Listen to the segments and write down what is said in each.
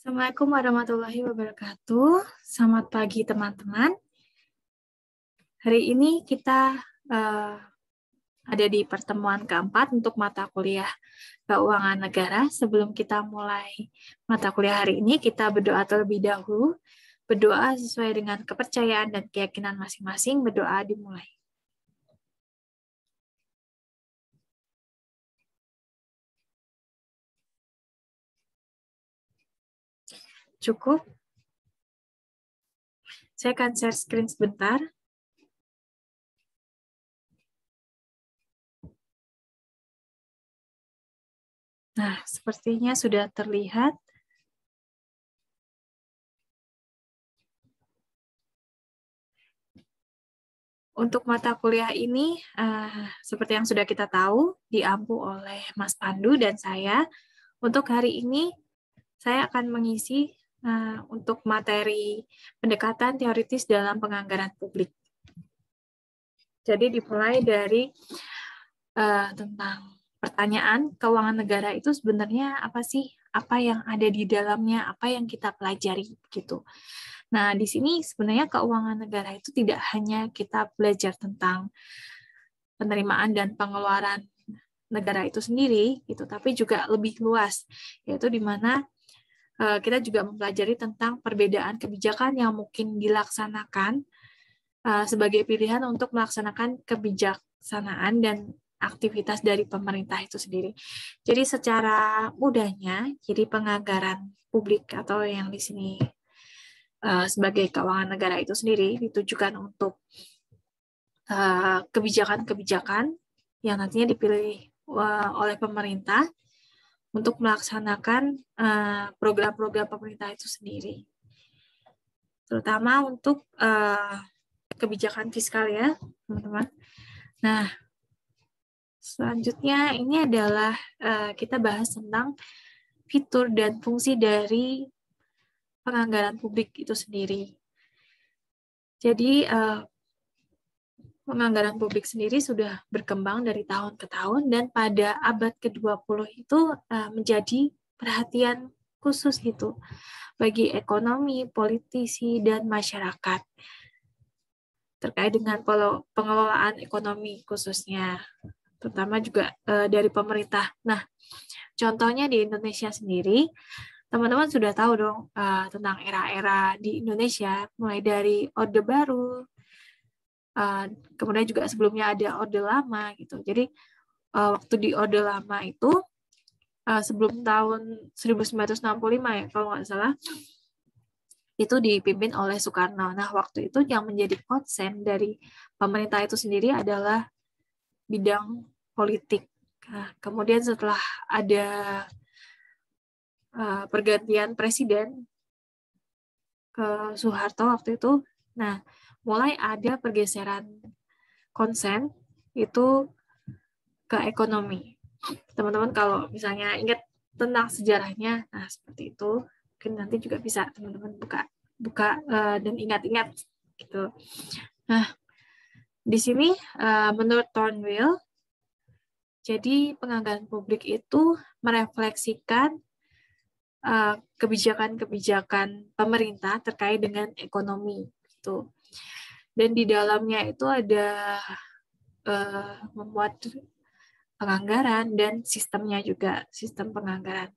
Assalamualaikum warahmatullahi wabarakatuh. Selamat pagi teman-teman. Hari ini kita ada di pertemuan keempat untuk mata kuliah Keuangan Negara. Sebelum kita mulai mata kuliah hari ini, kita berdoa terlebih dahulu. Berdoa sesuai dengan kepercayaan dan keyakinan masing-masing. Berdoa dimulai. Cukup? Saya akan share screen sebentar. Nah, sepertinya sudah terlihat. Untuk mata kuliah ini, seperti yang sudah kita tahu, diampu oleh Mas Pandu dan saya. Untuk hari ini, saya akan mengisi untuk materi pendekatan teoritis dalam penganggaran publik. Jadi dimulai dari tentang pertanyaan keuangan negara itu sebenarnya apa sih? Apa yang ada di dalamnya? Apa yang kita pelajari gitu. Nah, di sini sebenarnya keuangan negara itu tidak hanya kita belajar tentang penerimaan dan pengeluaran negara itu sendiri, gitu, tapi juga lebih luas, yaitu di mana kita juga mempelajari tentang perbedaan kebijakan yang mungkin dilaksanakan sebagai pilihan untuk melaksanakan kebijaksanaan dan aktivitas dari pemerintah itu sendiri. Jadi secara mudahnya, jadi penganggaran publik atau yang di sini sebagai keuangan negara itu sendiri ditujukan untuk kebijakan-kebijakan yang nantinya dipilih oleh pemerintah untuk melaksanakan program-program pemerintah itu sendiri, terutama untuk kebijakan fiskal ya, teman-teman. Nah, selanjutnya ini adalah kita bahas tentang fitur dan fungsi dari penganggaran publik itu sendiri. Jadi, penganggaran publik sendiri sudah berkembang dari tahun ke tahun dan pada abad ke-20 itu menjadi perhatian khusus gitu bagi ekonomi, politisi, dan masyarakat terkait dengan pengelolaan ekonomi khususnya, terutama juga dari pemerintah. Nah, contohnya di Indonesia sendiri, teman-teman sudah tahu dong tentang era-era di Indonesia, mulai dari Orde Baru, kemudian juga sebelumnya ada Orde Lama gitu. Jadi waktu di Orde Lama itu sebelum tahun 1965 ya kalau nggak salah, itu dipimpin oleh Soekarno. Nah, waktu itu yang menjadi konsen dari pemerintah itu sendiri adalah bidang politik. Nah, kemudian setelah ada pergantian presiden ke Soeharto waktu itu, nah mulai ada pergeseran konsen itu ke ekonomi. Teman-teman kalau misalnya ingat tentang sejarahnya, nah seperti itu, mungkin nanti juga bisa teman-teman buka dan ingat-ingat gitu. Nah, di sini menurut Thornwell, jadi penganggaran publik itu merefleksikan kebijakan-kebijakan pemerintah terkait dengan ekonomi gitu. Dan di dalamnya itu ada membuat penganggaran dan sistemnya juga, sistem penganggaran.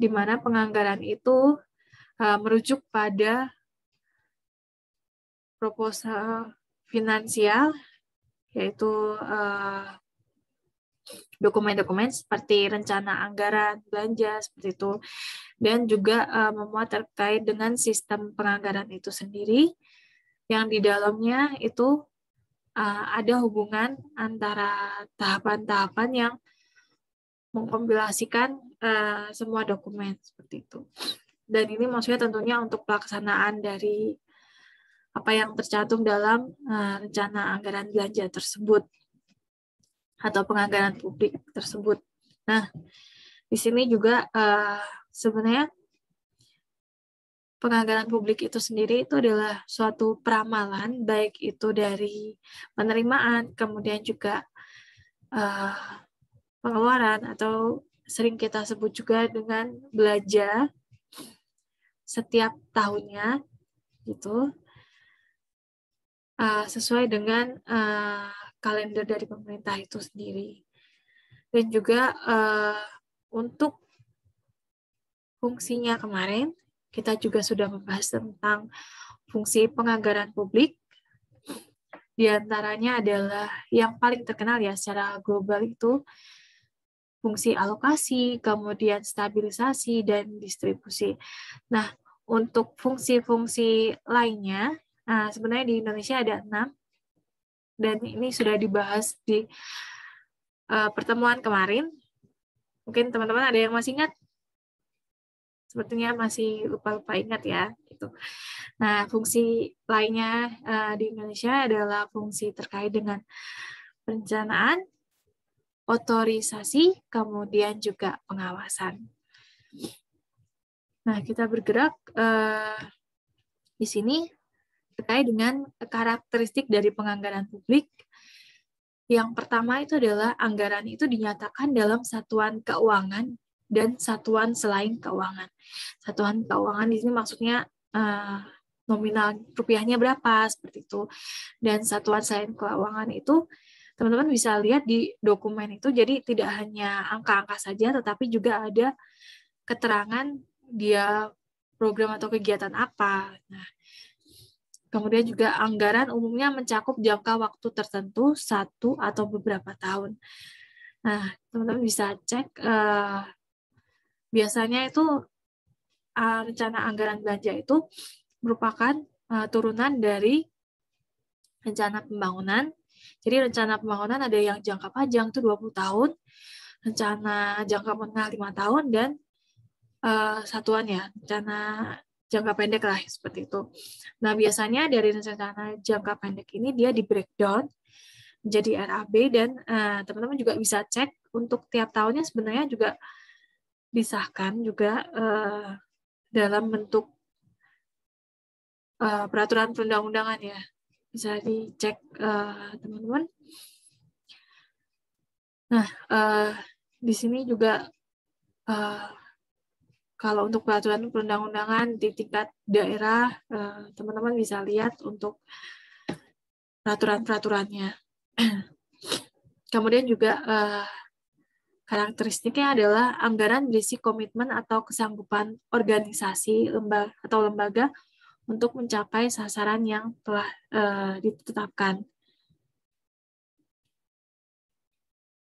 Di mana penganggaran itu merujuk pada proposal finansial, yaitu dokumen-dokumen seperti rencana anggaran, belanja, seperti itu. Dan juga memuat terkait dengan sistem penganggaran itu sendiri, yang di dalamnya itu ada hubungan antara tahapan-tahapan yang mengkompilasikan semua dokumen seperti itu. Dan ini maksudnya tentunya untuk pelaksanaan dari apa yang tercantum dalam rencana anggaran belanja tersebut atau penganggaran publik tersebut. Nah, di sini juga sebenarnya penganggaran publik itu sendiri itu adalah suatu peramalan, baik itu dari penerimaan, kemudian juga pengeluaran, atau sering kita sebut juga dengan belanja, setiap tahunnya gitu, sesuai dengan kalender dari pemerintah itu sendiri. Dan juga untuk fungsinya kemarin, kita juga sudah membahas tentang fungsi penganggaran publik. Di antaranya adalah yang paling terkenal ya secara global itu fungsi alokasi, kemudian stabilisasi, dan distribusi. Nah, untuk fungsi-fungsi lainnya, sebenarnya di Indonesia ada 6, dan ini sudah dibahas di pertemuan kemarin. Mungkin teman-teman ada yang masih ingat? Sepertinya masih lupa-lupa ingat ya. Gitu. Nah, fungsi lainnya di Indonesia adalah fungsi terkait dengan perencanaan, otorisasi, kemudian juga pengawasan. Nah, kita bergerak di sini terkait dengan karakteristik dari penganggaran publik. Yang pertama itu adalah anggaran itu dinyatakan dalam satuan keuangan dan satuan selain keuangan. Satuan keuangan di sini maksudnya nominal rupiahnya berapa, seperti itu. Dan satuan selain keuangan itu teman-teman bisa lihat di dokumen itu, jadi tidak hanya angka-angka saja, tetapi juga ada keterangan dia program atau kegiatan apa. Nah, kemudian juga anggaran umumnya mencakup jangka waktu tertentu, 1 atau beberapa tahun. Nah, teman-teman bisa cek, biasanya itu rencana anggaran belanja itu merupakan turunan dari rencana pembangunan. Jadi rencana pembangunan ada yang jangka panjang itu 20 tahun, rencana jangka menengah 5 tahun, dan satuan ya, rencana jangka pendek lah, seperti itu. Nah, biasanya dari rencana jangka pendek ini dia di breakdown menjadi RAB, dan teman-teman juga bisa cek untuk tiap tahunnya sebenarnya juga disahkan juga dalam bentuk peraturan perundang-undangan ya. Bisa dicek teman-teman. Nah, di sini juga kalau untuk peraturan perundang-undangan di tingkat daerah, teman-teman bisa lihat untuk peraturan-peraturannya. Kemudian juga karakteristiknya adalah anggaran berisi komitmen atau kesanggupan organisasi atau lembaga untuk mencapai sasaran yang telah ditetapkan.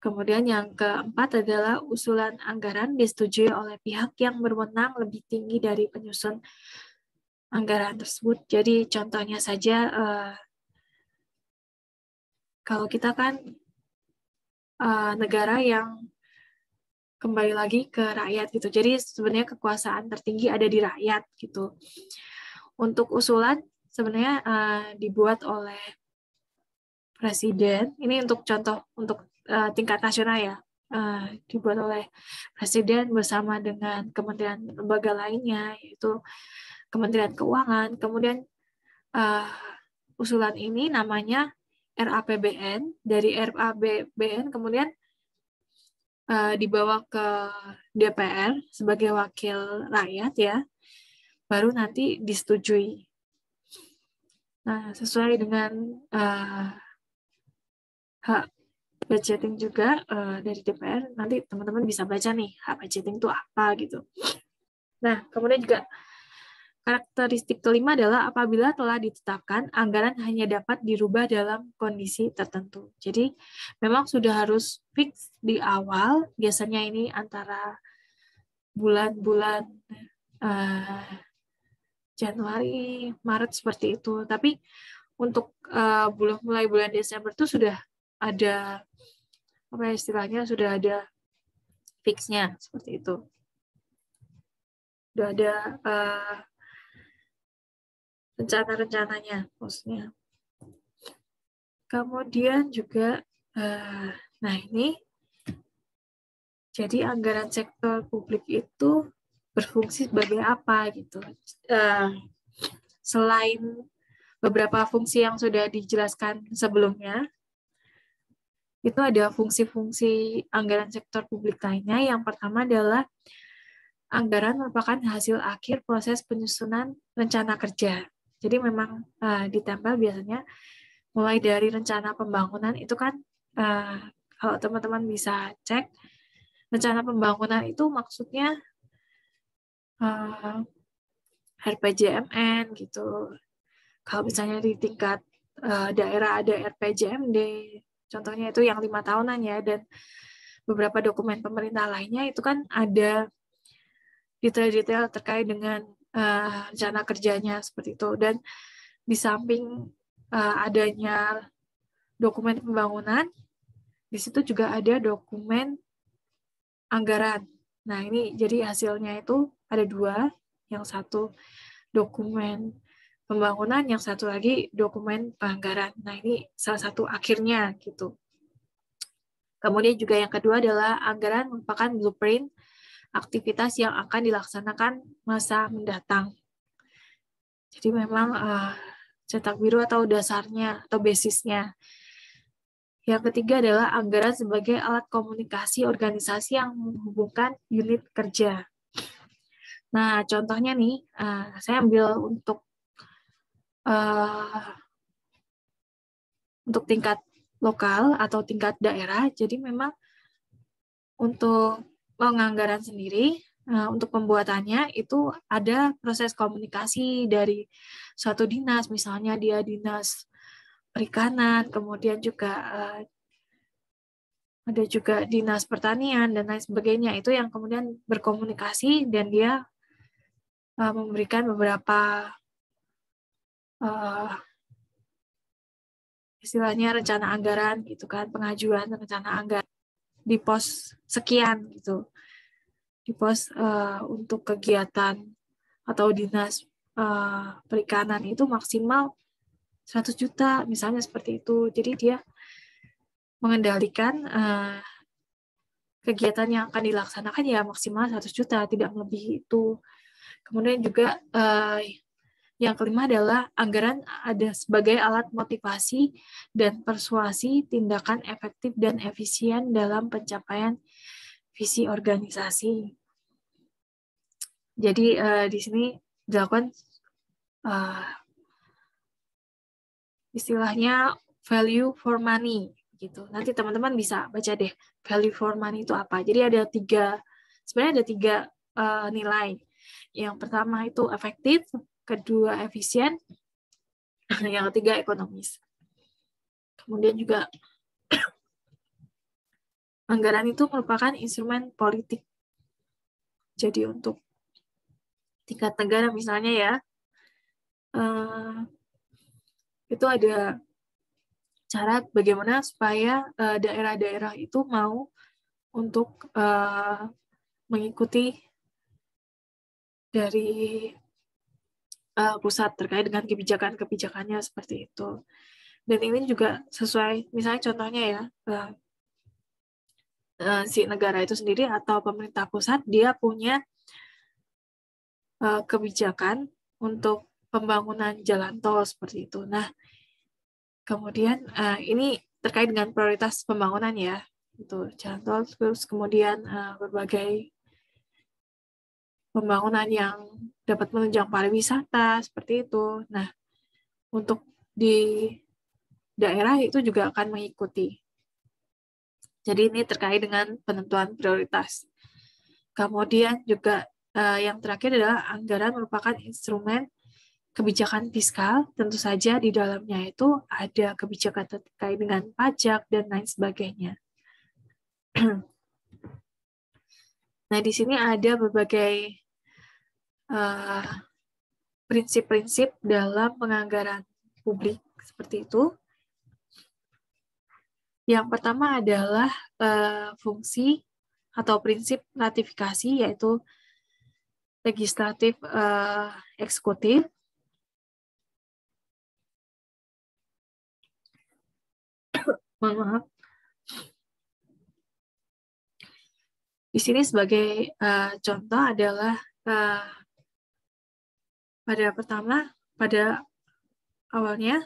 Kemudian yang keempat adalah usulan anggaran disetujui oleh pihak yang berwenang lebih tinggi dari penyusun anggaran tersebut. Jadi contohnya saja, kalau kita kan negara yang kembali lagi ke rakyat gitu. Jadi sebenarnya kekuasaan tertinggi ada di rakyat gitu. Untuk usulan sebenarnya dibuat oleh presiden. Ini untuk contoh untuk tingkat nasional ya, dibuat oleh presiden bersama dengan kementerian lembaga lainnya, yaitu Kementerian Keuangan. Kemudian usulan ini namanya RAPBN. Dari RAPBN kemudian dibawa ke DPR sebagai wakil rakyat ya, baru nanti disetujui. Nah, sesuai dengan hak budgeting juga dari DPR, nanti teman-teman bisa baca nih hak budgeting itu apa gitu. Nah, kemudian juga karakteristik kelima adalah apabila telah ditetapkan, anggaran hanya dapat dirubah dalam kondisi tertentu. Jadi memang sudah harus fix di awal, biasanya ini antara bulan-bulan Januari, Maret seperti itu. Tapi untuk mulai bulan Desember itu sudah ada apa istilahnya, sudah ada fixnya seperti itu. Sudah ada rencana-rencananya maksudnya. Kemudian juga nah ini jadi anggaran sektor publik itu berfungsi sebagai apa gitu. Selain beberapa fungsi yang sudah dijelaskan sebelumnya, itu ada fungsi-fungsi anggaran sektor publik lainnya. Yang pertama adalah anggaran merupakan hasil akhir proses penyusunan rencana kerja. Jadi memang ditempel biasanya mulai dari rencana pembangunan itu kan, kalau teman-teman bisa cek, rencana pembangunan itu maksudnya RPJMN gitu. Kalau misalnya di tingkat daerah ada RPJMD, contohnya itu yang 5 tahunan ya, dan beberapa dokumen pemerintah lainnya itu kan ada detail-detail terkait dengan rencana kerjanya seperti itu. Dan di samping adanya dokumen pembangunan, di situ juga ada dokumen anggaran. Nah, ini jadi hasilnya itu ada 2, yang satu dokumen pembangunan, yang satu lagi dokumen penganggaran. Nah, ini salah satu akhirnya gitu. Kemudian juga yang kedua adalah anggaran merupakan blueprint aktivitas yang akan dilaksanakan masa mendatang. Jadi memang cetak biru atau dasarnya atau basisnya. Yang ketiga adalah anggaran sebagai alat komunikasi organisasi yang menghubungkan unit kerja. Nah, contohnya nih, saya ambil untuk tingkat lokal atau tingkat daerah. Jadi memang untuk penganggaran sendiri, untuk pembuatannya itu ada proses komunikasi dari suatu dinas, misalnya dia dinas perikanan, kemudian juga ada juga dinas pertanian dan lain sebagainya. Itu yang kemudian berkomunikasi dan dia memberikan beberapa istilahnya rencana anggaran gitu kan, pengajuan rencana anggaran di pos sekian gitu, di pos untuk kegiatan atau dinas perikanan itu maksimal 100 juta misalnya seperti itu. Jadi dia mengendalikan kegiatan yang akan dilaksanakan ya maksimal 100 juta, tidak melebihi itu. Kemudian juga yang kelima adalah anggaran ada sebagai alat motivasi dan persuasi tindakan efektif dan efisien dalam pencapaian visi organisasi. Jadi di sini dilakukan istilahnya value for money gitu. Nanti teman-teman bisa baca deh value for money itu apa. Jadi ada sebenarnya ada tiga nilai. Yang pertama itu efektif, kedua efisien, yang ketiga ekonomis. Kemudian juga anggaran itu merupakan instrumen politik. Jadi untuk tingkat negara misalnya ya, itu ada cara bagaimana supaya daerah-daerah itu mau untuk mengikuti dari pusat terkait dengan kebijakan-kebijakannya seperti itu. Dan ini juga sesuai, misalnya contohnya ya, si negara itu sendiri atau pemerintah pusat, dia punya kebijakan untuk pembangunan jalan tol seperti itu. Nah, kemudian ini terkait dengan prioritas pembangunan ya, itu jalan tol, terus kemudian berbagai pembangunan yang dapat menunjang pariwisata seperti itu. Nah, untuk di daerah itu juga akan mengikuti. Jadi ini terkait dengan penentuan prioritas. Kemudian juga yang terakhir adalah anggaran merupakan instrumen kebijakan fiskal. Tentu saja di dalamnya itu ada kebijakan terkait dengan pajak dan lain sebagainya. Nah, di sini ada berbagai prinsip-prinsip dalam penganggaran publik seperti itu. Yang pertama adalah fungsi atau prinsip ratifikasi, yaitu legislatif, eksekutif. Mohon maaf. Di sini sebagai contoh adalah pada awalnya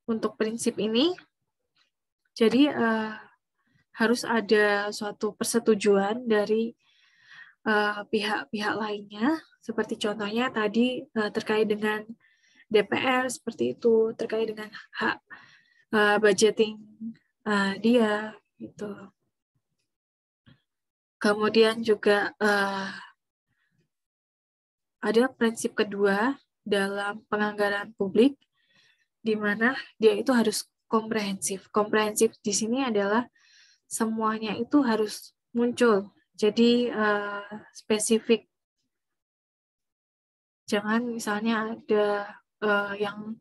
untuk prinsip ini, jadi harus ada suatu persetujuan dari pihak-pihak lainnya, seperti contohnya tadi terkait dengan DPR seperti itu, terkait dengan hak budgeting dia gitu. Kemudian juga ada prinsip kedua dalam penganggaran publik, di mana dia itu harus komprehensif. Komprehensif di sini adalah semuanya itu harus muncul. Jadi spesifik. Jangan misalnya ada yang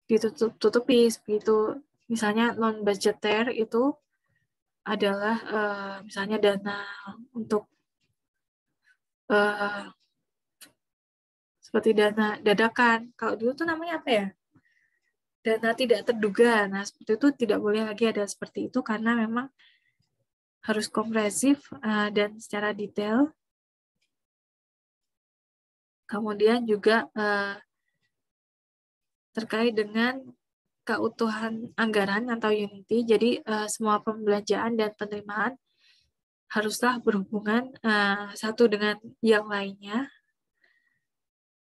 ditutupi begitu. Misalnya non budgeter itu adalah misalnya dana untuk seperti dana dadakan. Kalau dulu tuh namanya apa ya? Dana tidak terduga. Nah, seperti itu tidak boleh lagi ada seperti itu karena memang harus komprehensif dan secara detail. Kemudian juga terkait dengan keutuhan anggaran atau unity. Jadi semua pembelanjaan dan penerimaan haruslah berhubungan satu dengan yang lainnya.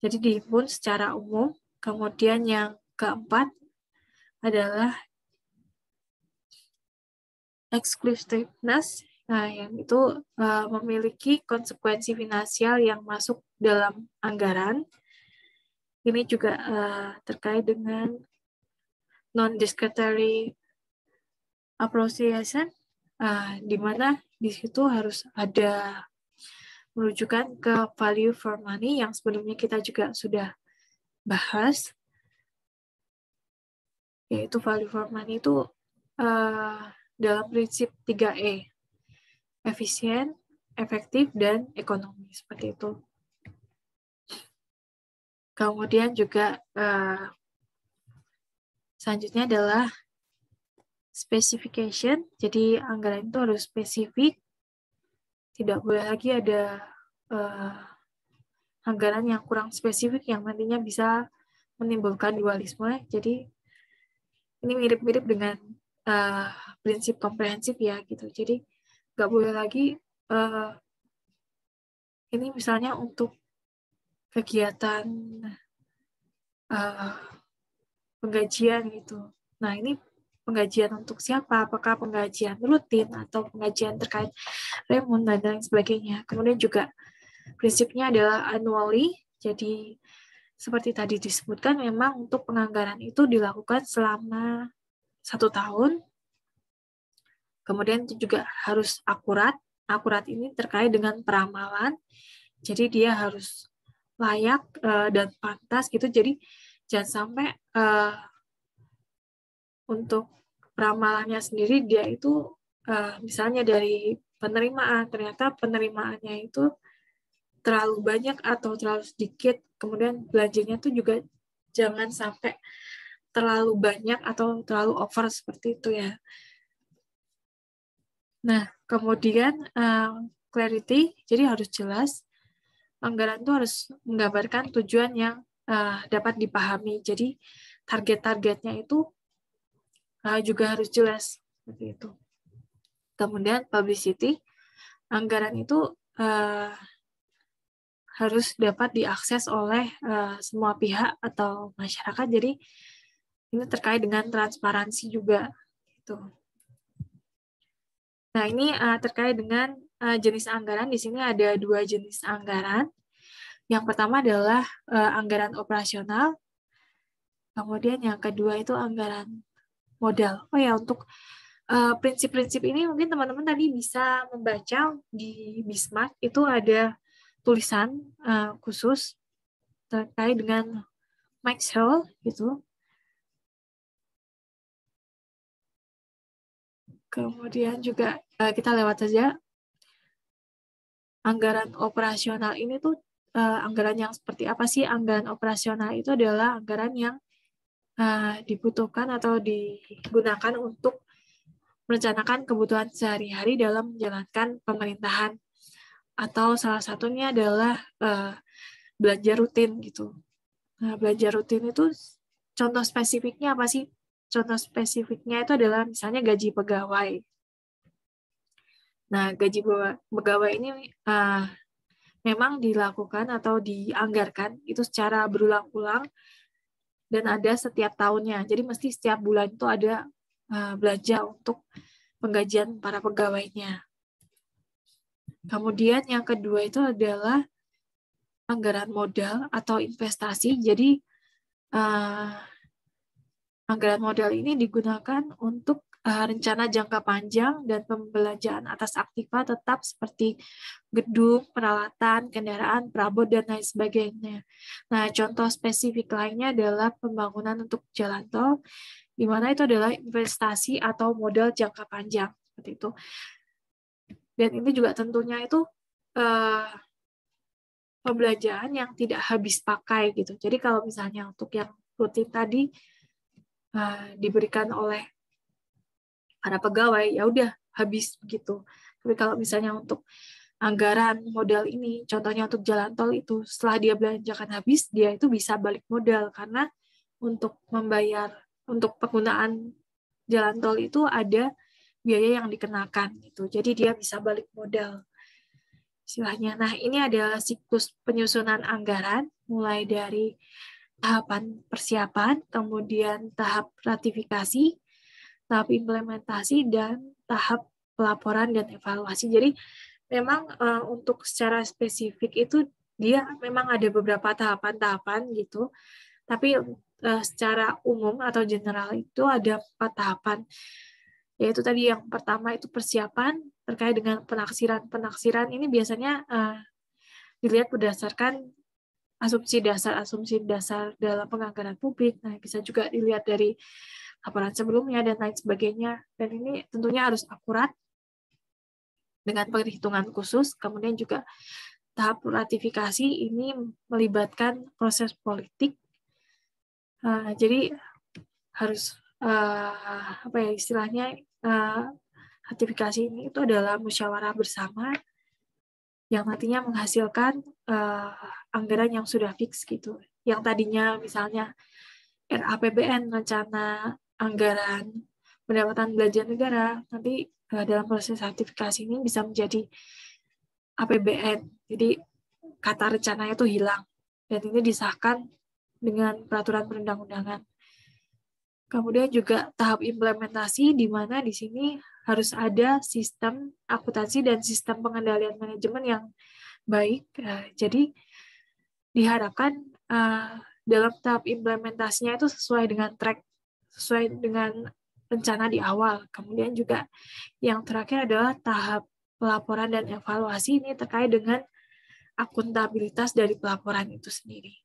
Jadi dihimpun secara umum. Kemudian yang keempat adalah exclusiveness, yang itu memiliki konsekuensi finansial yang masuk dalam anggaran. Ini juga terkait dengan non-discretionary appropriation, di mana di situ harus ada merujukan ke value for money yang sebelumnya kita juga sudah bahas, yaitu value for money itu dalam prinsip 3E, efisien, efektif, dan ekonomi, seperti itu. Kemudian juga selanjutnya adalah specification, jadi anggaran itu harus spesifik, tidak boleh lagi ada anggaran yang kurang spesifik yang nantinya bisa menimbulkan dualisme. Jadi ini mirip-mirip dengan prinsip komprehensif ya gitu. Jadi nggak boleh lagi ini misalnya untuk kegiatan penggajian gitu. Nah ini penggajian untuk siapa? Apakah penggajian rutin atau penggajian terkait remun dan lain sebagainya. Kemudian juga prinsipnya adalah annually. Jadi seperti tadi disebutkan memang untuk penganggaran itu dilakukan selama 1 tahun. Kemudian itu juga harus akurat. Akurat ini terkait dengan peramalan. Jadi dia harus layak dan pantas gitu. Jadi jangan sampai untuk peramalannya sendiri dia itu misalnya dari penerimaan, ternyata penerimaannya itu terlalu banyak atau terlalu sedikit. Kemudian belanjanya itu juga jangan sampai terlalu banyak atau terlalu over seperti itu ya. Nah, kemudian clarity, jadi harus jelas. Anggaran itu harus menggambarkan tujuan yang dapat dipahami. Jadi target-targetnya itu juga harus jelas seperti itu. Kemudian publicity, anggaran itu harus dapat diakses oleh semua pihak atau masyarakat. Jadi ini terkait dengan transparansi juga. Gitu. Nah ini terkait dengan jenis anggaran. Di sini ada 2 jenis anggaran. Yang pertama adalah anggaran operasional. Kemudian yang kedua itu anggaran modal. Oh ya, untuk prinsip-prinsip ini mungkin teman-teman tadi bisa membaca di Bismart itu ada tulisan khusus terkait dengan Maxwell gitu. Kemudian juga kita lewat saja anggaran operasional ini tuh anggaran yang seperti apa sih? Anggaran operasional itu adalah anggaran yang dibutuhkan atau digunakan untuk merencanakan kebutuhan sehari-hari dalam menjalankan pemerintahan. Atau salah satunya adalah belanja rutin gitu. Nah, belanja rutin itu contoh spesifiknya apa sih? Contoh spesifiknya itu adalah misalnya gaji pegawai. Nah, gaji pegawai ini memang dilakukan atau dianggarkan itu secara berulang-ulang dan ada setiap tahunnya. Jadi mesti setiap bulan itu ada belanja untuk penggajian para pegawainya. Kemudian yang kedua itu adalah anggaran modal atau investasi. Jadi anggaran modal ini digunakan untuk rencana jangka panjang dan pembelanjaan atas aktiva tetap seperti gedung, peralatan, kendaraan, perabot, dan lain sebagainya. Nah, contoh spesifik lainnya adalah pembangunan untuk jalan tol, di mana itu adalah investasi atau modal jangka panjang. Seperti itu. Dan ini juga tentunya itu pembelanjaan yang tidak habis pakai gitu. Jadi kalau misalnya untuk yang rutin tadi diberikan oleh para pegawai, ya udah habis begitu. Tapi kalau misalnya untuk anggaran modal ini, contohnya untuk jalan tol itu, setelah dia belanjakan habis, dia itu bisa balik modal karena untuk membayar untuk penggunaan jalan tol itu ada biaya yang dikenakan gitu. Jadi dia bisa balik modal istilahnya. Nah, ini adalah siklus penyusunan anggaran mulai dari tahapan persiapan, kemudian tahap ratifikasi, tahap implementasi, dan tahap pelaporan dan evaluasi. Jadi memang untuk secara spesifik itu dia memang ada beberapa tahapan-tahapan gitu, tapi secara umum atau general itu ada 4 tahapan. Yaitu tadi yang pertama itu persiapan terkait dengan penaksiran. Penaksiran ini biasanya dilihat berdasarkan asumsi dasar dalam penganggaran publik. Nah, bisa juga dilihat dari laporan sebelumnya dan lain sebagainya. Dan ini tentunya harus akurat dengan perhitungan khusus. Kemudian juga tahap ratifikasi ini melibatkan proses politik. Jadi harus apa ya istilahnya ratifikasi ini itu adalah musyawarah bersama yang nantinya menghasilkan anggaran yang sudah fix gitu. Yang tadinya misalnya RAPBN, rencana anggaran pendapatan belanja negara, nanti dalam proses sertifikasi ini bisa menjadi APBN. Jadi kata rencananya itu hilang dan ini disahkan dengan peraturan perundang-undangan. Kemudian juga tahap implementasi di mana di sini harus ada sistem akuntansi dan sistem pengendalian manajemen yang baik. Jadi diharapkan dalam tahap implementasinya itu sesuai dengan track, sesuai dengan rencana di awal. Kemudian juga yang terakhir adalah tahap pelaporan dan evaluasi ini terkait dengan akuntabilitas dari pelaporan itu sendiri.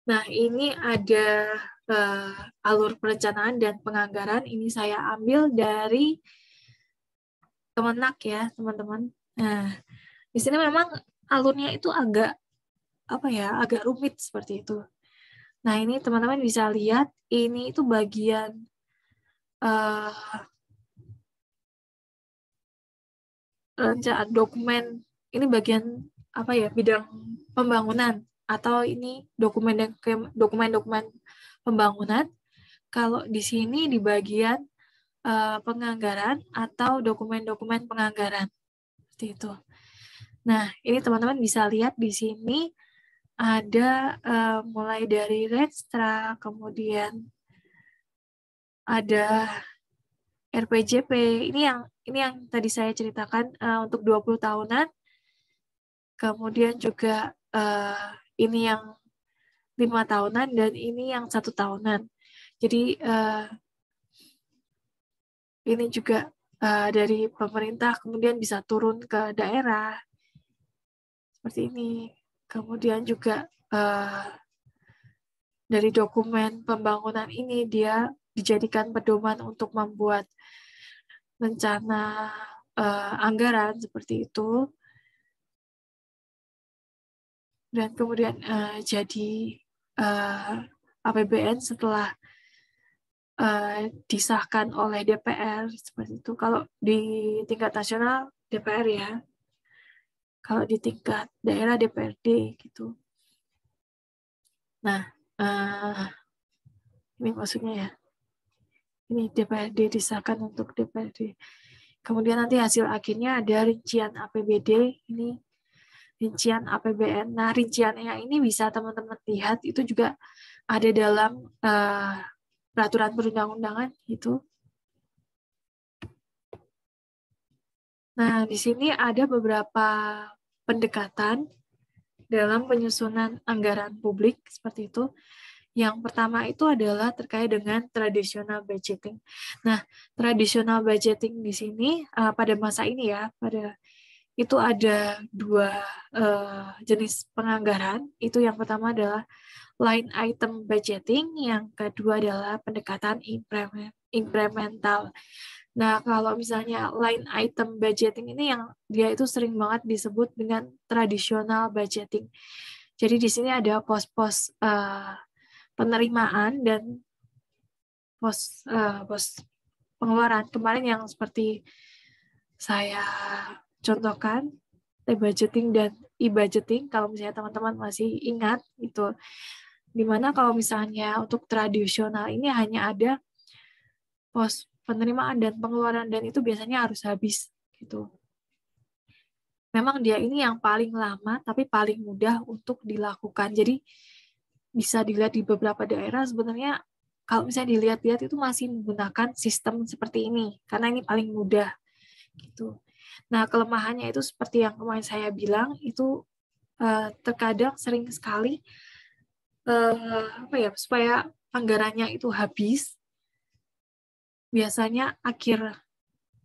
Nah, ini ada alur perencanaan dan penganggaran. Ini saya ambil dari Kemenak ya, teman-teman. Nah, di sini memang alurnya itu agak agak rumit seperti itu. Nah, ini teman-teman bisa lihat, ini itu bagian rencana dokumen, ini bagian bidang pembangunan atau ini dokumen-dokumen pembangunan. Kalau di sini di bagian penganggaran atau dokumen-dokumen penganggaran seperti itu. Nah, ini teman-teman bisa lihat di sini ada mulai dari Renstra, kemudian ada RPJP. Ini yang tadi saya ceritakan untuk 20 tahunan. Kemudian juga ini yang 5 tahunan dan ini yang 1 tahunan. Jadi ini juga dari pemerintah kemudian bisa turun ke daerah seperti ini. Kemudian juga dari dokumen pembangunan ini dia dijadikan pedoman untuk membuat rencana anggaran seperti itu. Dan kemudian jadi APBN setelah disahkan oleh DPR seperti itu. Kalau di tingkat nasional DPR ya, kalau di tingkat daerah DPRD gitu. Nah, ini maksudnya ya. Ini DPRD disahkan untuk DPRD. Kemudian nanti hasil akhirnya ada rincian APBD, ini rincian APBN. Nah, rinciannya ini bisa teman-teman lihat, itu juga ada dalam peraturan perundang-undangan itu. Nah, di sini ada beberapa pendekatan dalam penyusunan anggaran publik seperti itu. Yang pertama itu adalah terkait dengan traditional budgeting. Nah, traditional budgeting di sini pada masa ini ya, itu ada dua jenis penganggaran. Itu yang pertama adalah line item budgeting, yang kedua adalah pendekatan incremental. Nah, kalau misalnya line item budgeting ini yang dia itu sering banget disebut dengan traditional budgeting. Jadi di sini ada pos-pos penerimaan dan pos pengeluaran. Kemarin yang seperti saya contohkan, budgeting dan e-budgeting, kalau misalnya teman-teman masih ingat itu. Dimana kalau misalnya untuk tradisional ini hanya ada pos penerimaan dan pengeluaran, dan itu biasanya harus habis gitu. Memang dia ini yang paling lama tapi paling mudah untuk dilakukan. Jadi bisa dilihat di beberapa daerah sebenarnya kalau misalnya dilihat-lihat itu masih menggunakan sistem seperti ini karena ini paling mudah gitu. Nah, kelemahannya itu seperti yang kemarin saya bilang, itu terkadang sering sekali supaya anggarannya itu habis, biasanya akhir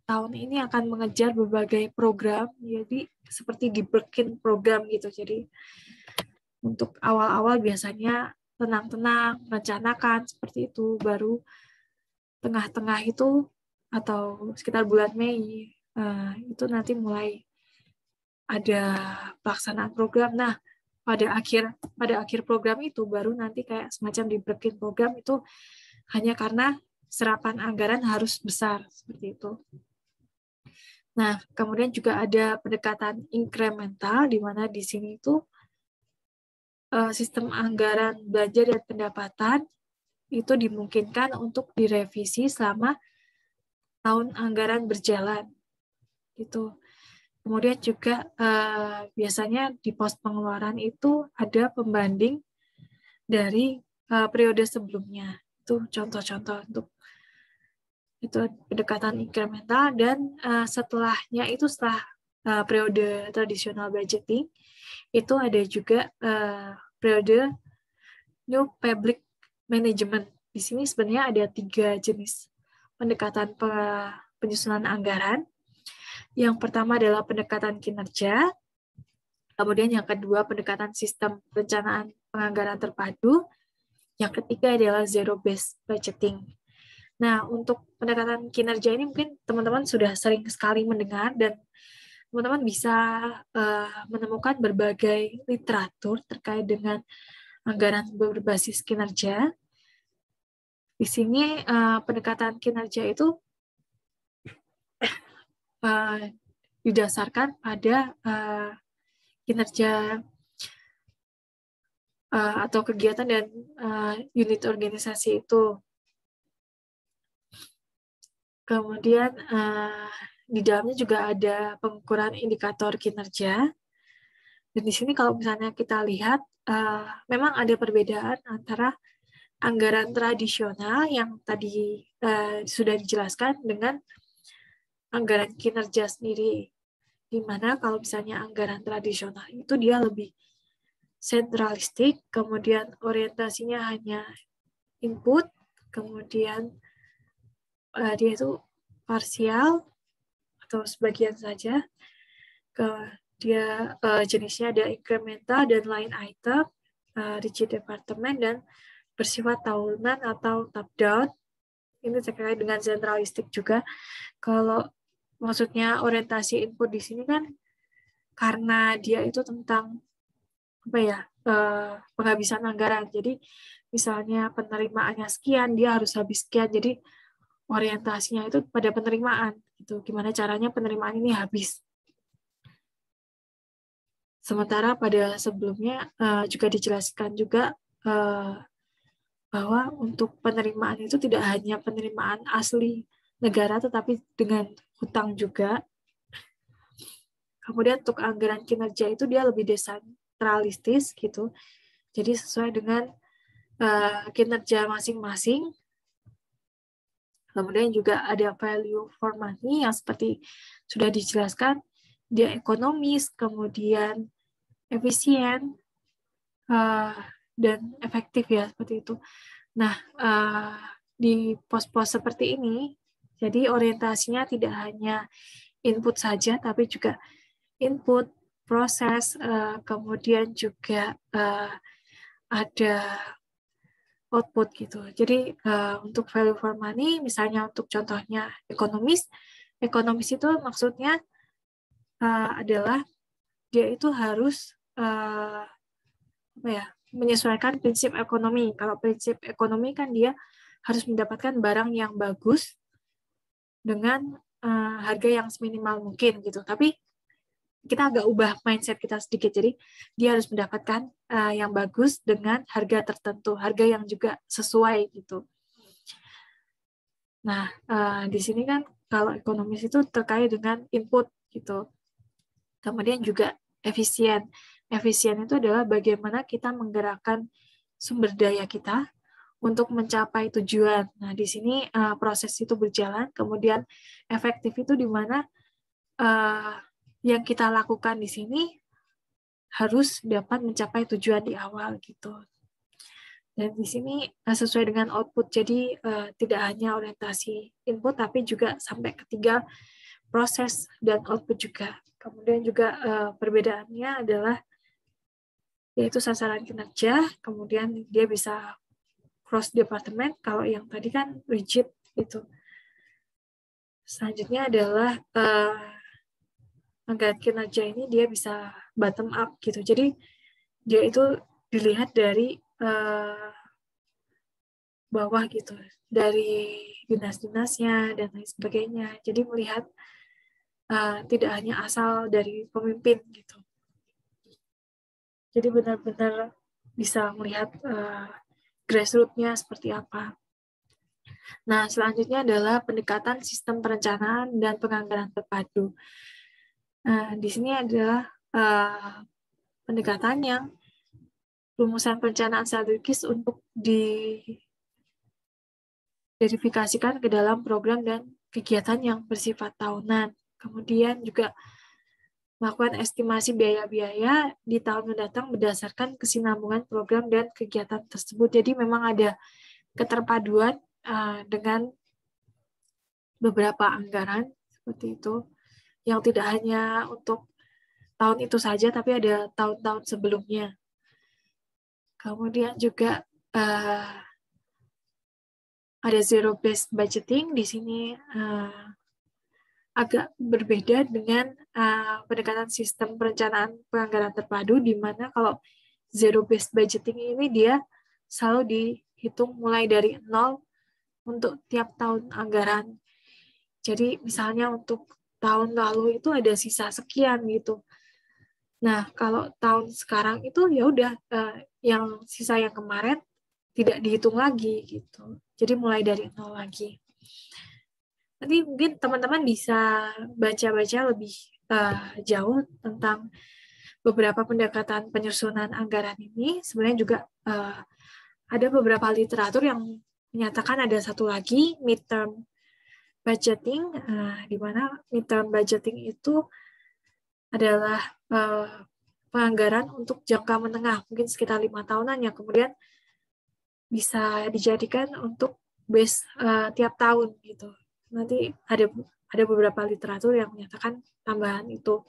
tahun ini akan mengejar berbagai program, jadi seperti dibreakin program gitu. Jadi untuk awal-awal biasanya tenang-tenang, merencanakan seperti itu, baru tengah-tengah itu atau sekitar bulan Mei itu nanti mulai ada pelaksanaan program. Nah, pada akhir program itu baru nanti kayak semacam dibreakin program, itu hanya karena serapan anggaran harus besar seperti itu. Nah, kemudian juga ada pendekatan incremental, di mana di sini itu sistem anggaran belanja dan pendapatan itu dimungkinkan untuk direvisi selama tahun anggaran berjalan. Gitu. Kemudian juga biasanya di pos pengeluaran itu ada pembanding dari periode sebelumnya. Itu contoh-contoh untuk itu pendekatan incremental. Dan setelahnya itu setelah periode tradisional budgeting itu ada juga periode new public management. Di sini sebenarnya ada 3 jenis pendekatan penyusunan anggaran. Yang pertama adalah pendekatan kinerja, kemudian yang kedua pendekatan sistem perencanaan penganggaran terpadu, yang ketiga adalah zero based budgeting. Nah, untuk pendekatan kinerja ini mungkin teman-teman sudah sering sekali mendengar, dan teman-teman bisa menemukan berbagai literatur terkait dengan anggaran berbasis kinerja. Di sini pendekatan kinerja itu didasarkan pada kinerja atau kegiatan dan unit organisasi itu. Kemudian di dalamnya juga ada pengukuran indikator kinerja. Dan di sini kalau misalnya kita lihat, memang ada perbedaan antara anggaran tradisional yang tadi sudah dijelaskan dengan anggaran kinerja sendiri. Di mana kalau misalnya anggaran tradisional itu dia lebih sentralistik, kemudian orientasinya hanya input, kemudian dia itu parsial atau sebagian saja. Dia jenisnya ada incremental dan line item, rigid departemen, dan bersifat tahunan atau top down. Ini terkait dengan sentralistik juga. Kalau maksudnya orientasi input di sini kan karena dia itu tentang penghabisan anggaran. Jadi misalnya penerimaannya sekian, dia harus habis sekian. Jadi orientasinya itu pada penerimaan. Gitu. Gimana caranya penerimaan ini habis. Sementara pada sebelumnya juga dijelaskan juga bahwa untuk penerimaan itu tidak hanya penerimaan asli, negara, tetapi dengan hutang juga. Kemudian untuk anggaran kinerja itu dia lebih desentralistis gitu. Jadi sesuai dengan kinerja masing-masing. Kemudian juga ada value for money yang seperti sudah dijelaskan, dia ekonomis, kemudian efisien, dan efektif ya, seperti itu. Nah, di pos-pos seperti ini, jadi orientasinya tidak hanya input saja, tapi juga input, proses, kemudian juga ada output gitu. Jadi untuk value for money, misalnya untuk contohnya ekonomis itu maksudnya adalah dia itu harus menyesuaikan prinsip ekonomi. Kalau prinsip ekonomi kan dia harus mendapatkan barang yang bagus dengan harga yang seminimal mungkin gitu. Tapi kita agak ubah mindset kita sedikit. Jadi dia harus mendapatkan yang bagus dengan harga tertentu, harga yang juga sesuai gitu. Nah, di sini kan kalau ekonomis itu terkait dengan input gitu. Kemudian juga efisien. Efisien itu adalah bagaimana kita menggerakkan sumber daya kita untuk mencapai tujuan. Nah, di sini proses itu berjalan. Kemudian efektif itu di mana yang kita lakukan di sini harus dapat mencapai tujuan di awal gitu. Dan di sini sesuai dengan output, jadi tidak hanya orientasi input, tapi juga sampai ketiga proses dan output juga. Kemudian juga perbedaannya adalah yaitu sasaran kinerja, kemudian dia bisa cross department, kalau yang tadi kan rigid itu. Selanjutnya adalah anggaran kinerja ini dia bisa bottom up gitu. Jadi dia itu dilihat dari bawah gitu, dari dinas-dinasnya dan lain sebagainya. Jadi melihat tidak hanya asal dari pemimpin gitu. Jadi benar-benar bisa melihat grassroots-nya seperti apa. Nah, selanjutnya adalah pendekatan sistem perencanaan dan penganggaran terpadu. Nah, di sini adalah pendekatan yang rumusan perencanaan strategis untuk diverifikasikan ke dalam program dan kegiatan yang bersifat tahunan. Kemudian juga melakukan estimasi biaya-biaya di tahun mendatang berdasarkan kesinambungan program dan kegiatan tersebut. Jadi memang ada keterpaduan dengan beberapa anggaran seperti itu, yang tidak hanya untuk tahun itu saja, tapi ada tahun-tahun sebelumnya. Kemudian juga ada zero-based budgeting. Di sini agak berbeda dengan pendekatan sistem perencanaan penganggaran terpadu, di mana kalau zero-based budgeting ini dia selalu dihitung mulai dari nol untuk tiap tahun anggaran. Jadi misalnya untuk tahun lalu itu ada sisa sekian gitu. Nah, kalau tahun sekarang itu ya udah yang sisa yang kemarin tidak dihitung lagi gitu. Jadi mulai dari nol lagi. Nanti mungkin teman-teman bisa baca-baca lebih jauh tentang beberapa pendekatan penyusunan anggaran ini. Sebenarnya juga ada beberapa literatur yang menyatakan ada satu lagi, midterm budgeting, di mana midterm budgeting itu adalah penganggaran untuk jangka menengah, mungkin sekitar 5 tahunan, yang kemudian bisa dijadikan untuk base tiap tahun gitu. Nanti ada beberapa literatur yang menyatakan tambahan itu.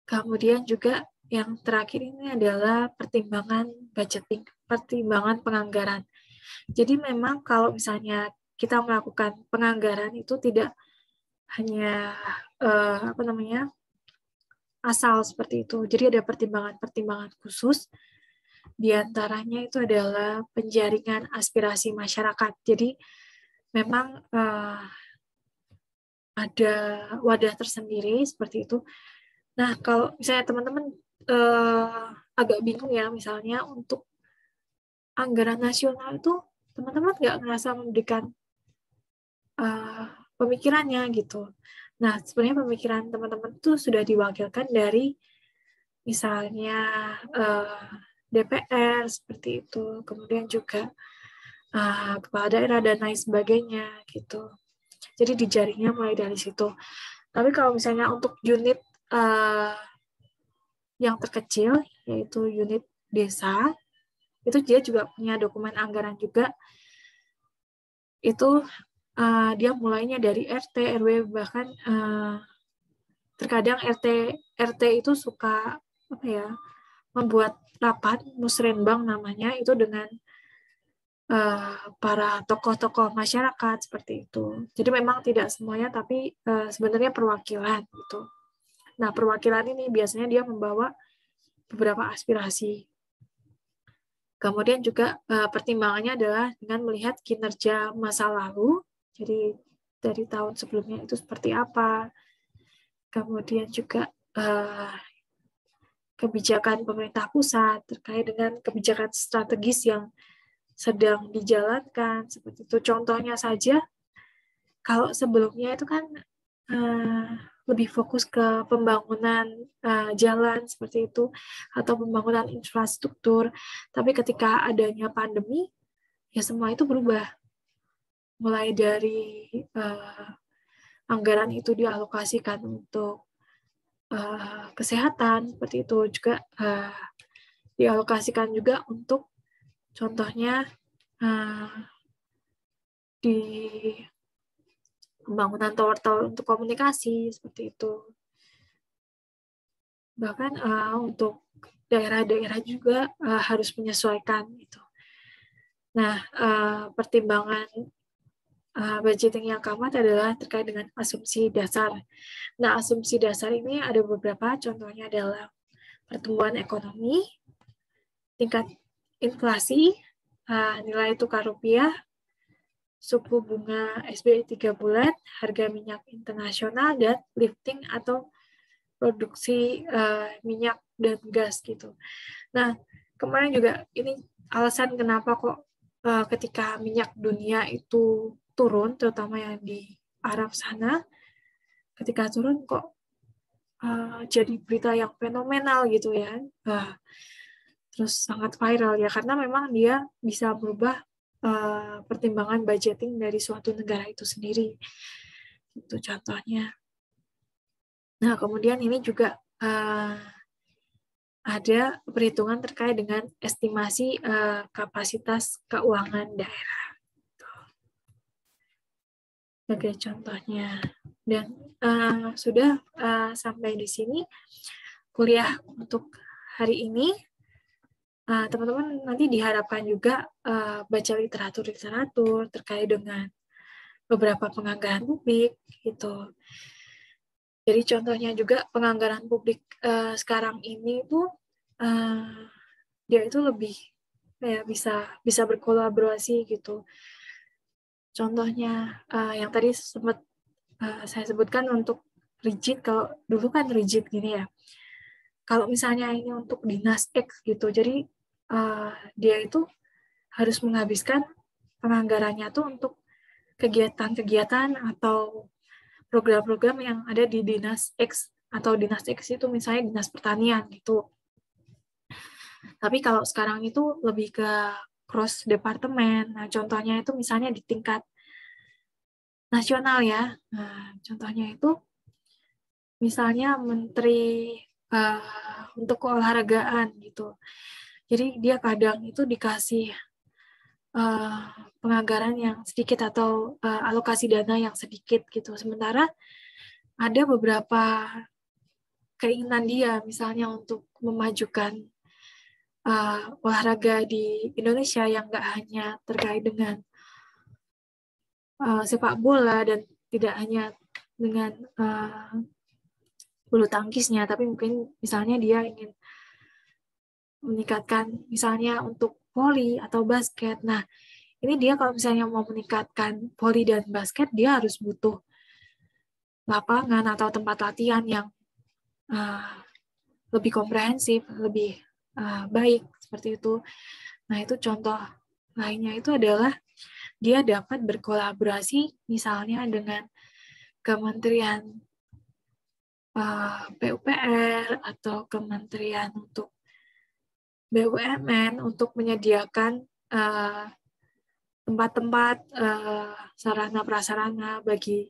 Kemudian juga yang terakhir ini adalah pertimbangan budgeting, pertimbangan penganggaran. Jadi memang kalau misalnya kita melakukan penganggaran itu tidak hanya asal seperti itu. Jadi ada pertimbangan-pertimbangan khusus. Di antaranya itu adalah penjaringan aspirasi masyarakat. Jadi memang ada wadah tersendiri seperti itu. Nah, kalau misalnya teman-teman agak bingung ya, misalnya untuk anggaran nasional itu teman-teman nggak ngerasa memberikan pemikirannya gitu. Nah, sebenarnya pemikiran teman-teman itu sudah diwakilkan dari misalnya DPR seperti itu, kemudian juga kepala daerah dan lain sebagainya gitu. Jadi dijaringnya mulai dari situ. Tapi kalau misalnya untuk unit yang terkecil, yaitu unit desa, itu dia juga punya dokumen anggaran juga. Itu dia mulainya dari RT, RW, bahkan terkadang RT itu suka membuat rapat musrenbang namanya, itu dengan para tokoh-tokoh masyarakat seperti itu. Jadi memang tidak semuanya, tapi sebenarnya perwakilan gitu. Nah, perwakilan ini biasanya dia membawa beberapa aspirasi. Kemudian juga pertimbangannya adalah dengan melihat kinerja masa lalu, jadi dari tahun sebelumnya itu seperti apa. Kemudian juga kebijakan pemerintah pusat terkait dengan kebijakan strategis yang sedang dijalankan, seperti itu. Contohnya saja, kalau sebelumnya itu kan lebih fokus ke pembangunan jalan seperti itu, atau pembangunan infrastruktur. Tapi ketika adanya pandemi, ya semua itu berubah. Mulai dari anggaran itu dialokasikan untuk kesehatan, seperti itu. Juga dialokasikan juga untuk contohnya di pembangunan tower-tower untuk komunikasi, seperti itu. Bahkan untuk daerah-daerah juga harus menyesuaikan itu. Nah, pertimbangan budgeting yang keempat adalah terkait dengan asumsi dasar. Nah, asumsi dasar ini ada beberapa, contohnya adalah pertumbuhan ekonomi, tingkat inflasi, nilai tukar rupiah, suku bunga SBY 3 bulan, harga minyak internasional, dan lifting atau produksi minyak dan gas gitu. Nah, kemarin juga ini alasan kenapa kok ketika minyak dunia itu turun, terutama yang di Arab sana, ketika turun kok jadi berita yang fenomenal gitu ya. Terus sangat viral ya, karena memang dia bisa berubah pertimbangan budgeting dari suatu negara itu sendiri. Itu contohnya. Nah, kemudian ini juga ada perhitungan terkait dengan estimasi kapasitas keuangan daerah. Sebagai contohnya. Dan sudah sampai di sini kuliah untuk hari ini. Teman-teman nanti diharapkan juga baca literatur-literatur terkait dengan beberapa penganggaran publik gitu. Jadi contohnya juga penganggaran publik sekarang ini tuh dia itu lebih bisa berkolaborasi gitu. Contohnya yang tadi sempat saya sebutkan untuk rigid, kalau dulu kan rigid gini ya. Kalau misalnya ini untuk dinas X gitu, jadi dia itu harus menghabiskan penganggarannya tuh untuk kegiatan-kegiatan atau program-program yang ada di dinas X, atau dinas X itu misalnya dinas pertanian gitu. Tapi kalau sekarang itu lebih ke cross departemen. Nah, contohnya itu misalnya di tingkat nasional ya. Nah, contohnya itu misalnya menteri untuk keolahragaan gitu. Jadi dia kadang itu dikasih penganggaran yang sedikit atau alokasi dana yang sedikit gitu. Sementara ada beberapa keinginan dia, misalnya untuk memajukan olahraga di Indonesia yang nggak hanya terkait dengan sepak bola dan tidak hanya dengan bulu tangkisnya, tapi mungkin misalnya dia ingin meningkatkan misalnya untuk voli atau basket. Nah, ini dia kalau misalnya mau meningkatkan voli dan basket, dia harus butuh lapangan atau tempat latihan yang lebih komprehensif, lebih baik seperti itu. Nah, itu contoh lainnya itu adalah dia dapat berkolaborasi misalnya dengan Kementerian PUPR atau Kementerian untuk BUMN untuk menyediakan tempat-tempat sarana prasarana bagi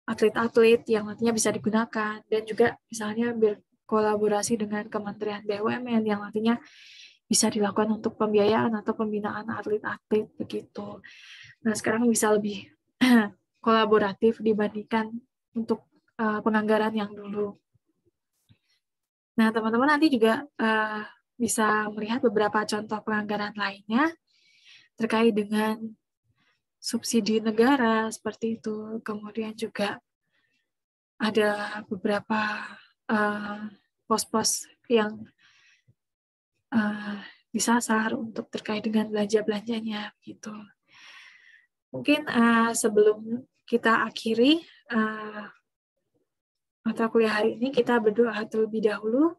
atlet-atlet yang nantinya bisa digunakan, dan juga misalnya berkolaborasi dengan Kementerian BUMN yang nantinya bisa dilakukan untuk pembiayaan atau pembinaan atlet-atlet begitu. Nah, sekarang bisa lebih kolaboratif dibandingkan untuk penganggaran yang dulu. Nah, teman-teman nanti juga bisa melihat beberapa contoh penganggaran lainnya terkait dengan subsidi negara seperti itu. Kemudian juga ada beberapa pos-pos yang disasar untuk terkait dengan belanja-belanjanya gitu. Mungkin sebelum kita akhiri mata kuliah hari ini, kita berdoa terlebih dahulu.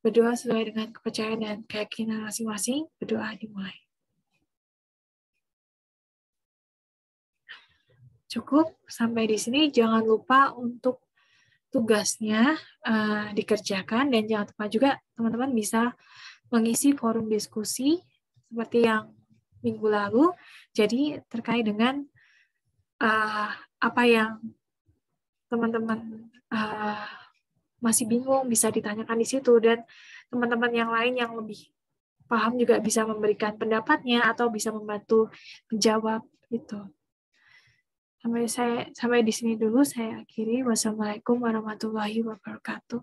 Berdoa sesuai dengan kepercayaan dan keyakinan masing-masing. Berdoa dimulai. Cukup sampai di sini. Jangan lupa untuk tugasnya dikerjakan, dan jangan lupa juga teman-teman bisa mengisi forum diskusi seperti yang minggu lalu. Jadi terkait dengan apa yang teman-teman masih bingung bisa ditanyakan di situ, dan teman-teman yang lain yang lebih paham juga bisa memberikan pendapatnya atau bisa membantu menjawab itu. Sampai di sini dulu saya akhiri. Wassalamualaikum warahmatullahi wabarakatuh.